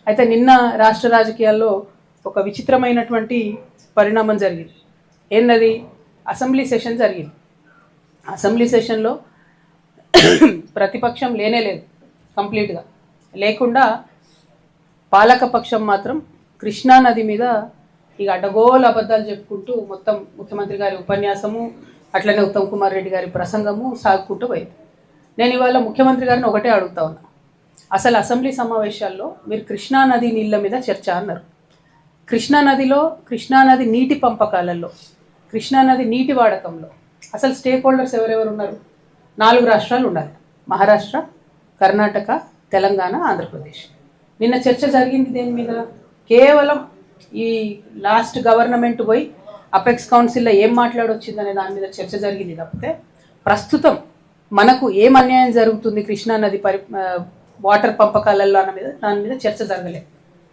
అయితే నిన్న రాష్ట్ర రాజకీయాల్లో ఒక విచిత్రమైనటువంటి పరిణామం జరిగింది. ఏంటది? అసెంబ్లీ సెషన్ జరిగింది. అసెంబ్లీ సెషన్లో ప్రతిపక్షం లేదు కంప్లీట్గా లేకుండా పాలకపక్షం మాత్రం కృష్ణా నది మీద ఇక అడ్డగోలు అబద్ధాలు చెప్పుకుంటూ మొత్తం ముఖ్యమంత్రి గారి ఉపన్యాసము అట్లనే ఉత్తమ్ కుమార్ రెడ్డి గారి ప్రసంగము సాగుకుంటూ పోయింది. నేను ఇవాళ ముఖ్యమంత్రి గారిని ఒకటే అడుగుతా ఉన్నా, అసలు అసెంబ్లీ సమావేశాల్లో మీరు కృష్ణానది నీళ్ళ మీద చర్చ అన్నారు. కృష్ణానది నీటి పంపకాలలో, కృష్ణానది నీటి వాడకంలో అసలు స్టేక్ హోల్డర్స్ ఎవరెవరు ఉన్నారు? 4 రాష్ట్రాలు ఉండాలి: మహారాష్ట్ర, కర్ణాటక, తెలంగాణ, ఆంధ్రప్రదేశ్. నిన్న చర్చ జరిగింది దేని మీద? కేవలం ఈ లాస్ట్ గవర్నమెంట్ పోయి అపెక్స్ కౌన్సిల్లో ఏం మాట్లాడొచ్చిందనే దాని మీద చర్చ జరిగింది తప్పితే ప్రస్తుతం మనకు ఏం అన్యాయం జరుగుతుంది కృష్ణానది వాటర్ పంపకాలలో అన్న మీద దాని మీద చర్చ జరగలేదు.